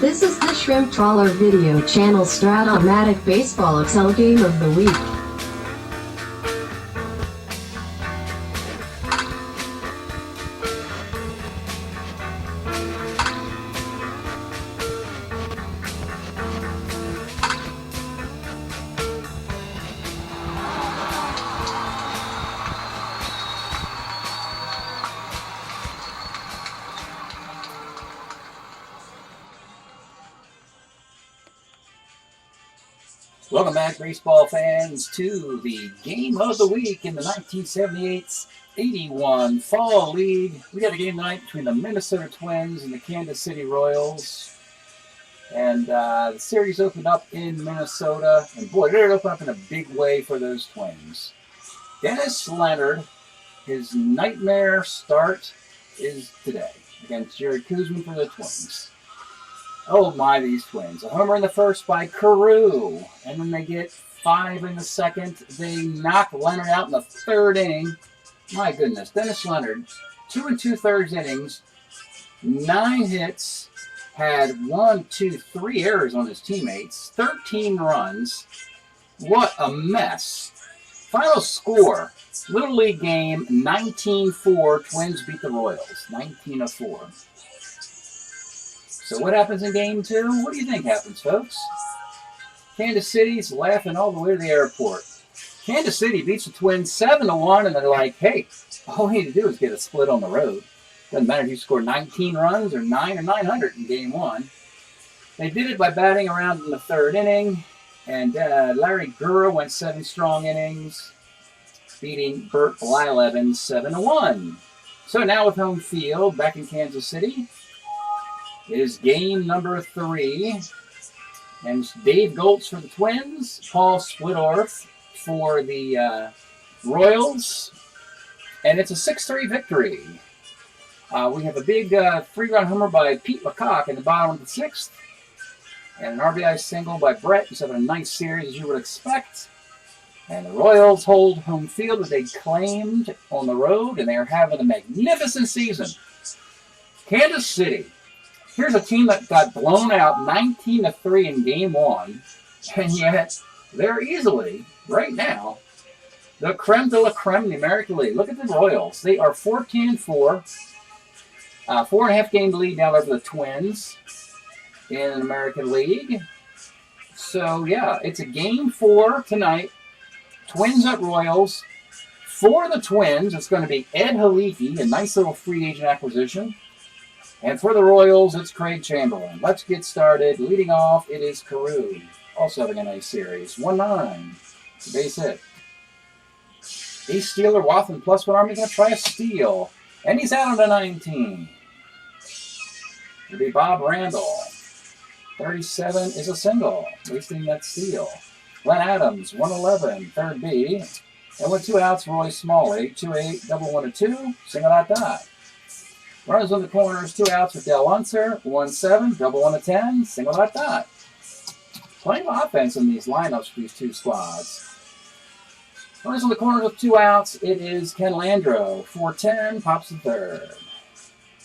This is the Shrimp Trawler video channel Strat-O-Matic Baseball Excel Game of the Week. Welcome back, baseball fans, to the Game of the Week in the 1978-81 Fall League. We got a game tonight between the Minnesota Twins and the Kansas City Royals. And the series opened up in Minnesota. And boy, did it open up in a big way for those Twins. Dennis Leonard, his nightmare start is today against Jared Kuzman for the Twins. Oh my, these Twins. A homer in the first by Carew. And then they get 5 in the second. They knock Leonard out in the third inning. My goodness. Dennis Leonard, 2 2/3 innings, 9 hits, had 3 errors on his teammates, 13 runs. What a mess. Final score, Little League game, 19-4. Twins beat the Royals, 19-4. So what happens in Game 2? What do you think happens, folks? Kansas City's laughing all the way to the airport. Kansas City beats the Twins 7-1, and they're like, hey, all we need to do is get a split on the road. Doesn't matter if you score 19 runs or 9 or 900 in Game 1. They did it by batting around in the third inning, and Larry Gura went 7 strong innings, beating Bert Blyleven 7-1. So now with home field back in Kansas City, is game number 3. And it's Dave Goltz for the Twins, Paul Splittorff for the Royals. And it's a 6-3 victory. We have a big 3-run homer by Pete Lecoq in the bottom of the 6th. And an RBI single by Brett, who's having a nice series as you would expect. And the Royals hold home field that they claimed on the road, and they are having a magnificent season. Kansas City. Here's a team that got blown out 19-3 in Game 1, and yet they're easily, right now, the creme de la creme in the American League. Look at the Royals. They are 14-4, 4.5 game lead now over the Twins in the American League. So, yeah, it's a Game 4 tonight. Twins at Royals. For the Twins, it's going to be Ed Haliki, a nice little free agent acquisition. And for the Royals, it's Craig Chamberlain. Let's get started. Leading off, it is Carew. Also having a nice series. 1-9. Base hit. Ace stealer, Wathan plus 1 arm. He's going to try a steal. And he's out on the 19. It'll be Bob Randall. 37 is a single. Wasting that steal. Glenn Adams, 111. Third B. And with 2 outs, Roy Smalley. 2-8, double 1-2. Single. Runners on the corners, 2 outs for Del Unser, 1-7, double 1-10, single . Plenty of offense in these lineups for these 2 squads. Runners on the corners with 2 outs, it is Ken Landro, 4-10, pops the third.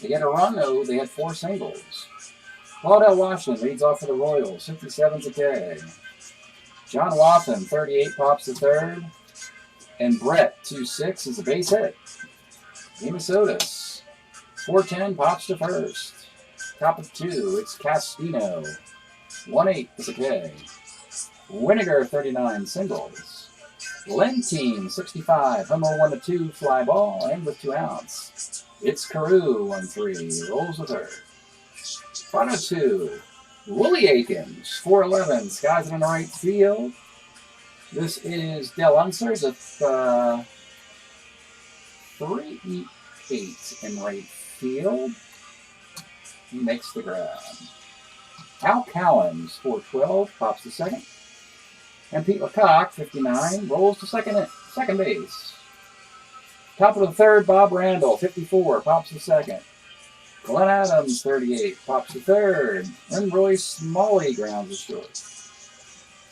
They get a run, though, they had 4 singles. Claudel Washington leads off for the Royals, 57's a K. John Wathan, 38, pops the third. And Brett, 2-6, is a base hit. Minnesota's 4-10, pops to first. Top of 2, it's Castino. 1-8 is a K. Winiger, 39, singles. Lentine, 65, homer 1-2, fly ball, and with 2 outs. It's Carew, 1-3, rolls the third. Front of 2, Willie Aikens, 4-11, skies it in the right field. This is Del Unser, the 3-8 in right field. He makes the grab. Al Cowens, 4-12, pops to second. And Pete Lecoq, 59, rolls to second base. Top of the third, Bob Randall, 54, pops to second. Glenn Adams, 38, pops to third. And Roy Smalley grounds to short.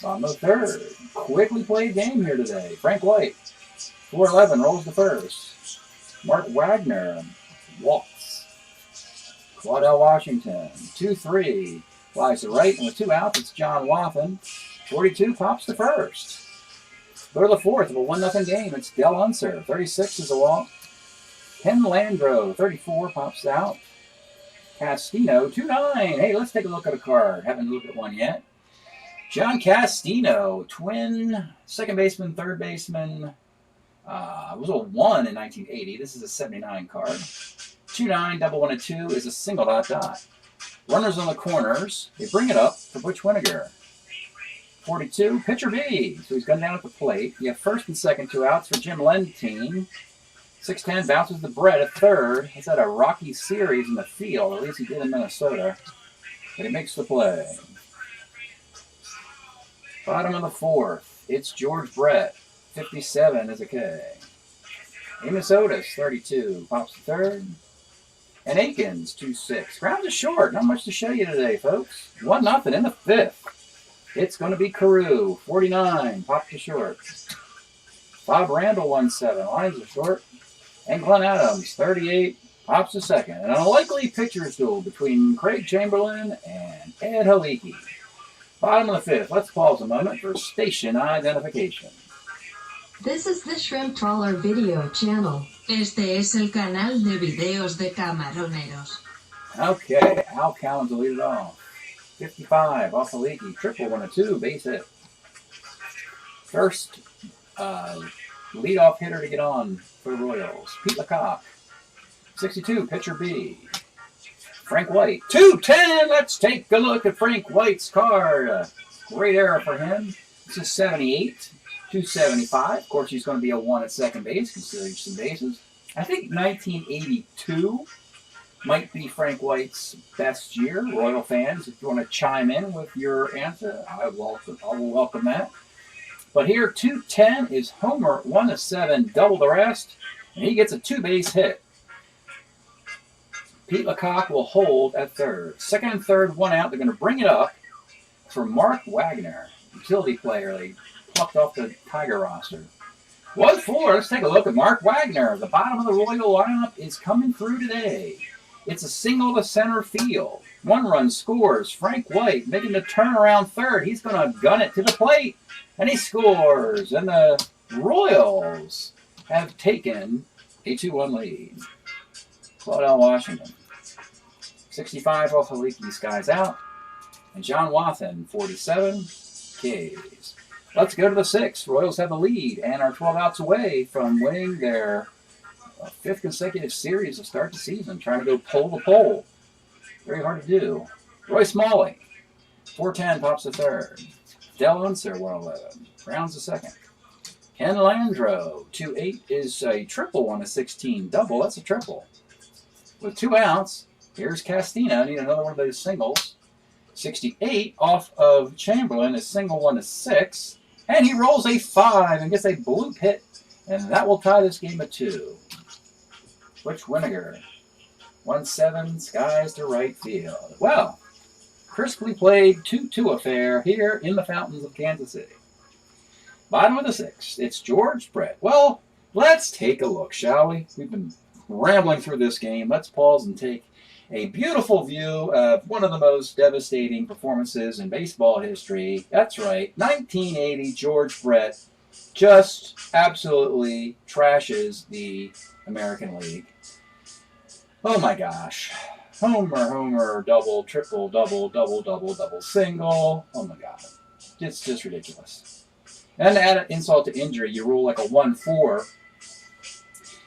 On the third, quickly played game here today. Frank White, 4-11, rolls to first. Mark Wagner walks. Claudel Washington, 2-3, Flies to right, and with 2 outs, it's John Wathen. 42 pops to first. Go to the fourth of a 1-0 game. It's Del Unser. 36 is a walk. Ken Landro, 34, pops out. Castino, 2-9. Hey, let's take a look at a card. Haven't looked at one yet. John Castino, Twin, second baseman, third baseman. Was a 1 in 1980. This is a 79 card. 2-9, double 1 and 2 is a single dot. Runners on the corners. They bring it up for Butch Winnegar. 42, pitcher B. So he's gone down at the plate. You have first and second 2 outs for Jim Lentine. 6'10", bounces to Brett at third. He's had a rocky series in the field. At least he did in Minnesota. But he makes the play. Bottom of the fourth, it's George Brett. 57 is a K. Amos Otis, 32, pops to third. And Akins, 2-6. Grounds is short. Not much to show you today, folks. 1-0 in the fifth. It's going to be Carew, 49, popped to short. Bob Randall, 1-7. Lines are short. And Glenn Adams, 38, pops to second. An unlikely pitcher's duel between Craig Chamberlain and Ed Haliki. Bottom of the fifth. Let's pause a moment for station identification. This is the Shrimp Trawler video channel. Este es el canal de videos de camaroneros. Okay, Al Collins will lead it off. 55 off the leaky. Triple 1 and 2, base hit. First leadoff hitter to get on for the Royals. Pete Lecoq. 62, pitcher B. Frank White. 210. Let's take a look at Frank White's card. Great error for him. This is 78. 275. Of course, he's going to be a 1 at second base, considering some bases. I think 1982 might be Frank White's best year. Royal fans, if you want to chime in with your answer, I will welcome that. But here, 210 is homer, 1-7, double the rest, and he gets a 2-base hit. Pete Lecoq will hold at third. Second and third, 1 out. They're going to bring it up for Mark Wagner, utility player. They plucked off the Tiger roster. 1-4. Let's take a look at Mark Wagner. The bottom of the Royal lineup is coming through today. It's a single to center field. 1 run scores. Frank White making the turn around third. He's going to gun it to the plate. And he scores. And the Royals have taken a 2-1 lead. Claudel Washington. 65 off Haliki skies out. And John Wathen, 47 Ks. Let's go to the sixth. Royals have the lead and are 12 outs away from winning their 5th consecutive series to start the season, trying to go pole to pole. Very hard to do. Roy Smalley, 410, pops to third. Del Unser, 111, rounds to second. Ken Landro, 2-8, is a triple 1-16, double. That's a triple. With 2 outs, here's Castina. Need another one of those singles. 68 off of Chamberlain is single 1-6. And he rolls a 5 and gets a bloop hit. And that will tie this game at 2. Butch Winnegar. 1-7, skies to right field. Well, crisply played 2-2 affair here in the fountains of Kansas City. Bottom of the 6th, it's George Brett. Well, let's take a look, shall we? We've been rambling through this game. Let's pause and take a beautiful view of one of the most devastating performances in baseball history. That's right, 1980, George Brett just absolutely trashes the American League. Oh my gosh. Homer, double, triple, double, double, single. Oh my God. It's just ridiculous. And to add insult to injury, you rule like a 1-4,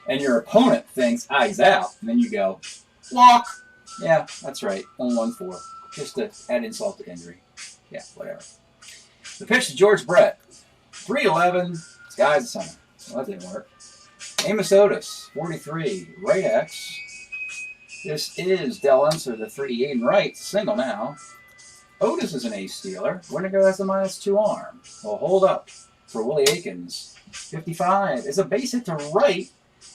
and your opponent thinks, he's out. And then you go, walk. Yeah, that's right. On 1-4. Just to add insult to injury. Yeah, whatever. The pitch to George Brett. 3-11. Skies the center. Well, that didn't work. Amos Otis, 43. Right X. This is Del Unser, the 3-8 and right. Single now. Otis is an ace stealer. Winnegar has a -2 arm. Well, hold up for Willie Akins. 55 is a base hit to right.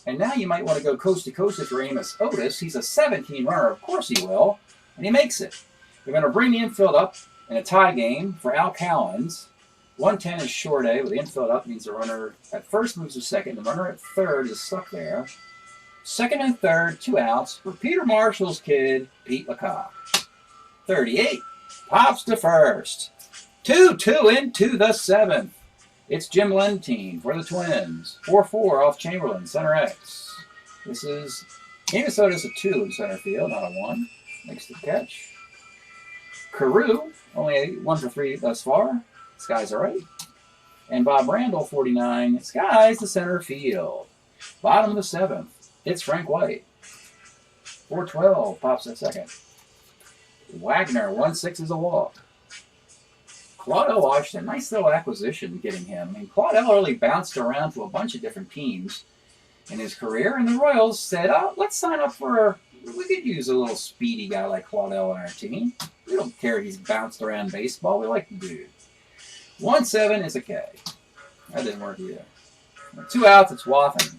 And now you might want to go coast to coast if you're Amos Otis. He's a 17 runner. Of course he will. And he makes it. They're going to bring the infield up in a tie game for Al Collins. 110 is short A, but the infield up means the runner at first moves to second. The runner at third is stuck there. Second and third, 2 outs for Peter Marshall's kid, Pete Lecoq. 38 Pops to first. 2-2 into the 7th. It's Jim Lentine for the Twins. 4-4 off Chamberlain, center X. This is Minnesota's a 2 in center field, not a 1. Makes the catch. Carew, only 1 for 3 thus far. Skies are right. And Bob Randall, 49. Skies to center field. Bottom of the 7th. It's Frank White. 4-12 pops at second. Wagner, 1-6 is a walk. Claudel Washington, nice little acquisition getting him. I mean, Claudel really bounced around to a bunch of different teams in his career, and the Royals said, oh, let's sign up for, we could use a little speedy guy like Claudel on our team. We don't care if he's bounced around baseball. We like the dude. 1-7 is a K. That didn't work either. 2 outs, it's Wathan.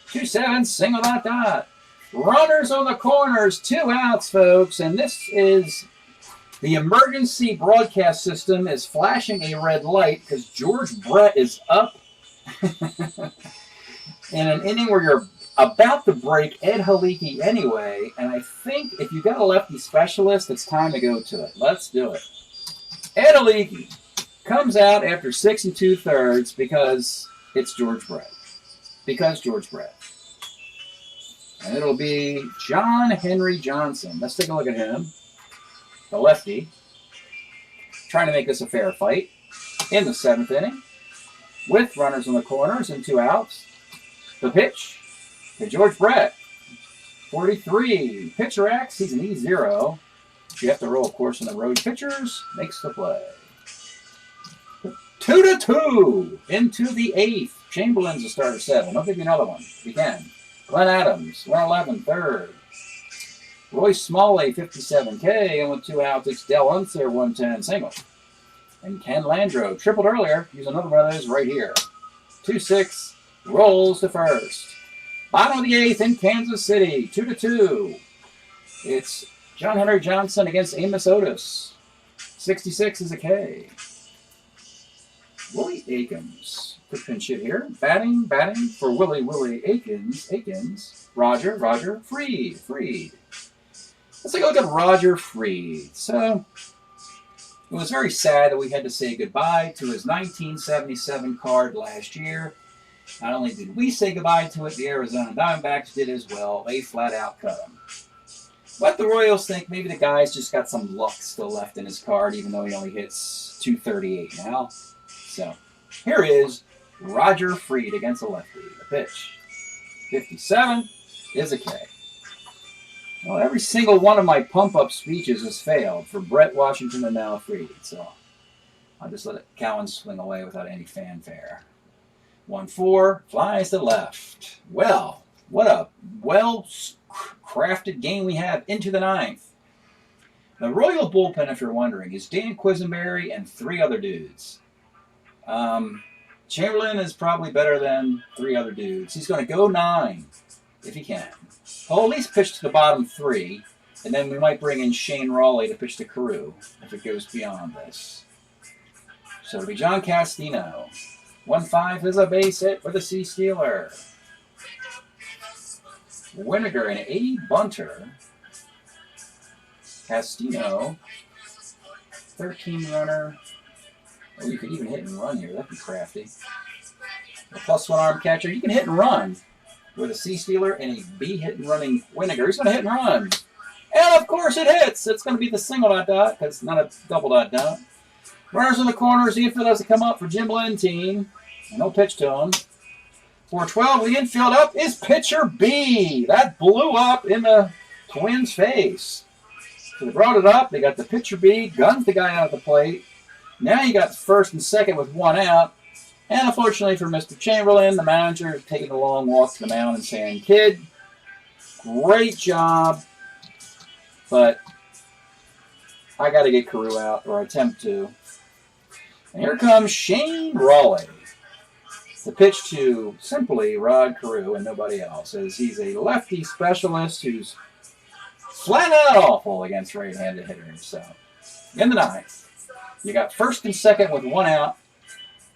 2-7, single dot. Runners on the corners, 2 outs, folks, and this is the emergency broadcast system is flashing a red light because George Brett is up in an inning where you're about to break Ed Haliki anyway, and I think if you got a lefty specialist, it's time to go to it. Let's do it. Ed Haliki comes out after 6 2/3 because it's George Brett. Because George Brett. And it'll be John Henry Johnson. Let's take a look at him. The lefty. Trying to make this a fair fight in the 7th inning. With runners in the corners and 2 outs. The pitch to George Brett. 43. Pitcher X. He's an E0. You have to roll, of course, in the road. Pitchers makes the play. 2-2 into the 8th. Chamberlain's a starter 7. I'll give you another one if you can. Glenn Adams, 111, third. Royce Smalley, 57K, and with 2 outs, it's Del Unser, 110, single. And Ken Landreau, tripled earlier. Use another one of those right here. 2-6, rolls to first. Bottom of the 8th in Kansas City, 2-2. It's John Henry Johnson against Amos Otis. 66 is a K. Willie Aikens. Quick pinch hit here. Batting for Willie Aikens. Roger Freed. Let's take a look at Roger Freed. So, it was very sad that we had to say goodbye to his 1977 card last year. Not only did we say goodbye to it, the Arizona Diamondbacks did as well. They flat out cut him. But the Royals think maybe the guy's just got some luck still left in his card, even though he only hits .238 now. So, here is Roger Freed against a lefty. The pitch. 57 is a K. Well, every single one of my pump-up speeches has failed for Brett Washington and now Freed. So I'll just let Cowan swing away without any fanfare. 1-4, flies to left. Well, what a well-crafted game we have into the 9th. The Royal bullpen, if you're wondering, is Dan Quisenberry and 3 other dudes. Chamberlain is probably better than 3 other dudes. He's going to go 9 if he can. He'll at least pitch to the bottom 3, and then we might bring in Shane Raleigh to pitch to Carew if it goes beyond this. So it'll be John Castino. 1-5 is a base hit for the C Stealer. Winiger and A. Bunter. Castino. 13 runner. Oh, you could even hit and run here. That'd be crafty. A +1 arm catcher. You can hit and run with a C Stealer and a B hit and running Winiger. He's going to hit and run. And of course it hits. It's going to be the single dot because it's not a double dot. Runners in the corners. The infield has to come up for Jim Lentine. No pitch to him. 4-12. The infield up is pitcher B. That blew up in the Twins' face. So they brought it up. They got the pitcher B. Guns the guy out of the plate. Now you got first and second with 1 out. And unfortunately for Mr. Chamberlain, the manager is taking a long walk to the mound and saying, "Kid, great job, but I got to get Carew out, or attempt to." And here comes Shane Raleigh. The pitch to simply Rod Carew and nobody else, as he's a lefty specialist who's flat out awful against right-handed hitters. So, in the 9th. You got first and second with 1 out,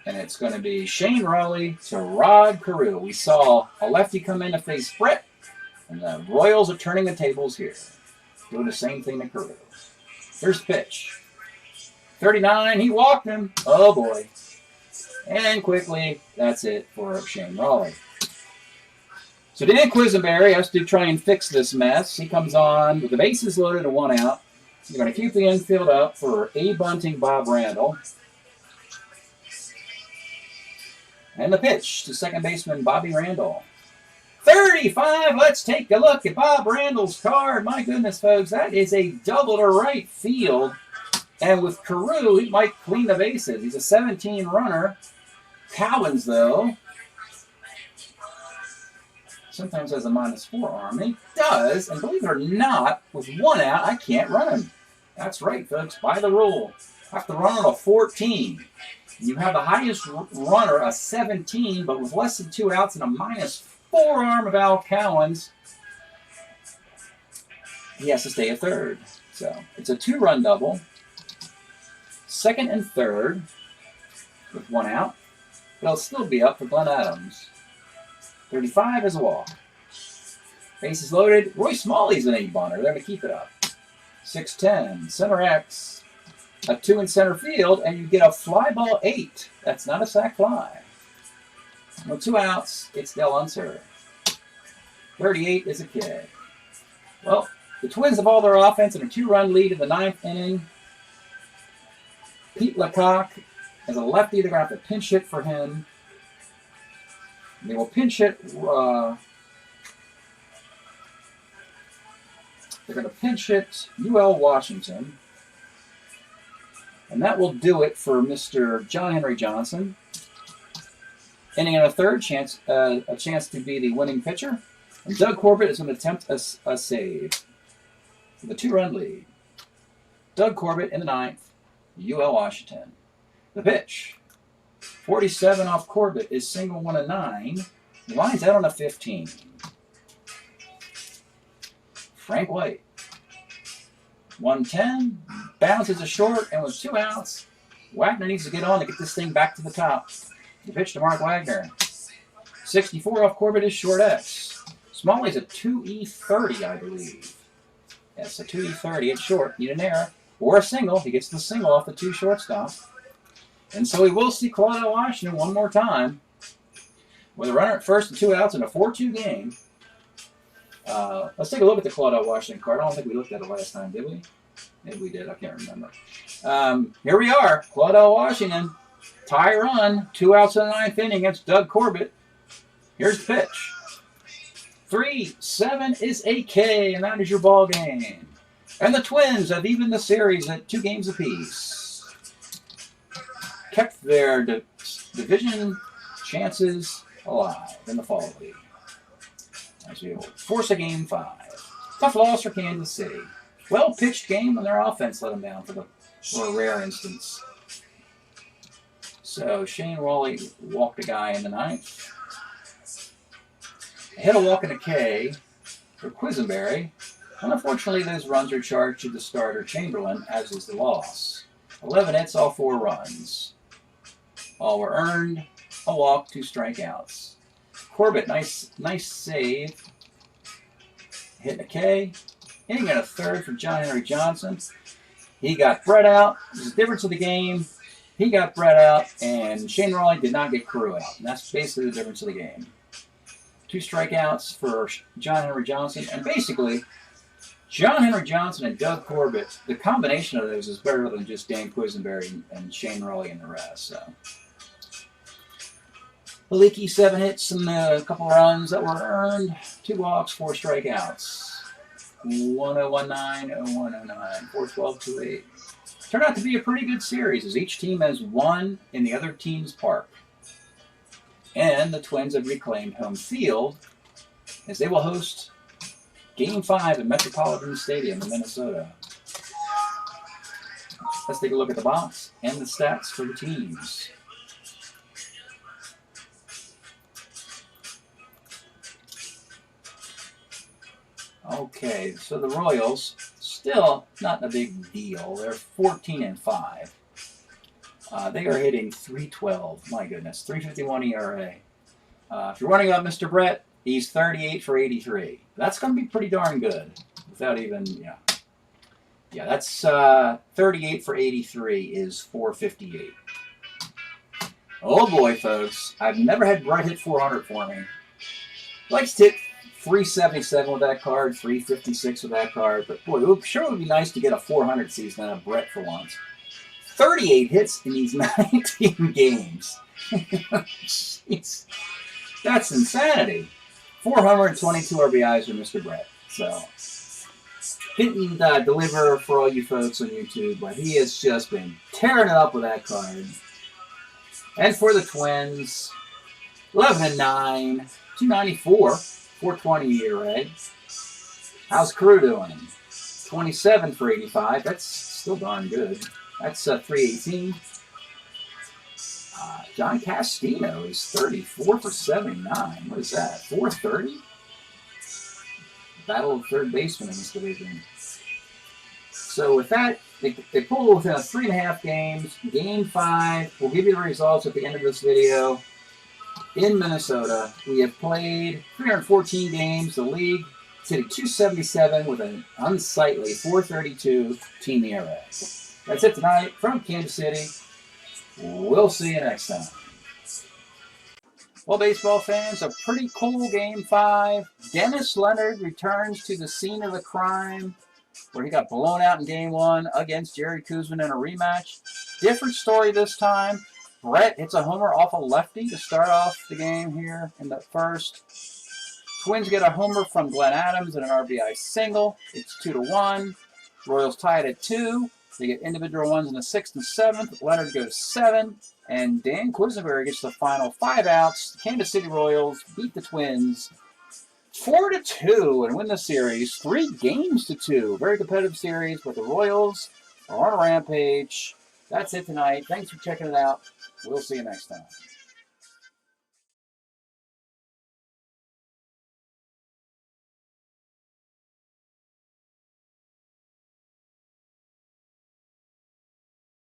and it's going to be Shane Raleigh to Rod Carew. We saw a lefty come in to face Brett, and the Royals are turning the tables here, doing the same thing to Carew. Here's the pitch. 39, he walked him. Oh boy. And quickly, that's it for Shane Raleigh. So Dan Quisenberry has to try and fix this mess. He comes on with the bases loaded and 1 out. You're going to keep the infield up for A. Bunting, Bob Randall. And the pitch to second baseman Bobby Randall. 35, let's take a look at Bob Randall's card. My goodness, folks, that is a double to right field. And with Carew, he might clean the bases. He's a 17 runner. Cowens, though, sometimes has a -4 arm. And he does, and believe it or not, with 1 out, I can't run him. That's right, folks, by the rule. I have to run on a 14. You have the highest runner, a 17, but with less than 2 outs and a -4 arm of Al Cowens, he has to stay at third. So it's a 2-run double. Second and third with 1 out. It'll still be up for Glenn Adams. 35 is a walk. Bases loaded. Roy Smalley's an 8-bunter. They're going to keep it up. 6-10. Center X. A 2 in center field, and you get a fly ball 8. That's not a sac fly. With 2 outs, it's Del Unser. 38 is a K. Well, the Twins have all their offense in a 2-run lead in the 9th inning. Pete Lecoq as a lefty, they're going to have to pinch hit for him. They will pinch hit. They're going to pinch hit UL Washington. And that will do it for Mr. John Henry Johnson. Inning and a third, a chance to be the winning pitcher. And Doug Corbett is going to attempt a save for the 2-run lead. Doug Corbett in the 9th, UL Washington. The pitch. 47 off Corbett is single 1-9. He lines out on a 15. Frank White. 110. Bounces a short, and with 2 outs, Wagner needs to get on to get this thing back to the top. The pitch to Mark Wagner. 64 off Corbett is short X. Smalley's a 2E30, I believe. Yes, a 2E30. It's short. Need an error. Or a single. He gets the single off the 2 shortstop. And so we will see Claudio Washington one more time with a runner at first and 2 outs in a 4-2 game. Let's take a look at the Claudio Washington card. I don't think we looked at it last time, did we? Maybe we did. I can't remember. Here we are. Claudio Washington. Tie run. 2 outs in the 9th inning against Doug Corbett. Here's the pitch. 3-7 is a K, and that is your ball game. And the Twins have evened the series at 2 games apiece. Kept their division chances alive in the fall league. As we will force a game 5. Tough loss for Kansas City. Well-pitched game, and their offense let them down for a rare instance. So Shane Raleigh walked a guy in the 9th. Hit a walk and a K for Quisenberry. And unfortunately, those runs are charged to the starter Chamberlain, as is the loss. 11 hits, all 4 runs. All were earned. A walk, 2 strikeouts. Corbett, nice save. Hitting a K. Inning and a third for John Henry Johnson. He got Brett out. There's a difference of the game. He got Brett out, and Shane Raleigh did not get Carew out. And that's basically the difference of the game. 2 strikeouts for John Henry Johnson. And basically, John Henry Johnson and Doug Corbett, the combination of those is better than just Dan Quisenberry and Shane Raleigh and the rest. So, Leaky 7 hits and a couple runs that were earned. 2 walks, 4 strikeouts. 1019, 0109, 412, 28. Turned out to be a pretty good series as each team has won in the other team's park. And the Twins have reclaimed home field as they will host Game 5 at Metropolitan Stadium in Minnesota. Let's take a look at the box and the stats for the teams. Okay, so the Royals, still not a big deal. They're 14-5. They are hitting .312. My goodness, 3.51 ERA. If you're running up Mr. Brett, he's 38 for 83. That's going to be pretty darn good. Without even, Yeah, that's 38 for 83 is 458. Oh boy, folks. I've never had Brett hit 400 for me. He likes to hit 377 with that card, 356 with that card. But boy, it would be nice to get a 400 season out of Brett for once. 38 hits in these 19 games. Jeez. That's insanity. 422 RBIs for Mr. Brett. So, didn't deliver for all you folks on YouTube, but he has just been tearing it up with that card. And for the Twins, 11-9, 294, 420 ERA. How's Crew doing? 27 for 85. That's still darn good. That's 318. John Castino is 34 for 79. What is that? 430? Battle of third baseman in this division. So with that, they pulled within 3.5 games. Game 5. We'll give you the results at the end of this video. In Minnesota, we have played 314 games. The league is hitting 277 with an unsightly 432 team ERA. That's it tonight from Kansas City. We'll see you next time. Well, baseball fans, a pretty cool Game 5. Dennis Leonard returns to the scene of the crime where he got blown out in Game 1 against Jerry Koosman in a rematch. Different story this time. Brett hits a homer off a lefty to start off the game here in the first. Twins get a homer from Glenn Adams and an RBI single. It's 2-1. Royals tie it at 2. They get individual ones in the 6th and 7th. Leonard goes 7. And Dan Quisenberry gets the final 5 outs. The Kansas City Royals beat the Twins 4-2 and win the series 3-2. Very competitive series, but the Royals are on a rampage. That's it tonight. Thanks for checking it out. We'll see you next time.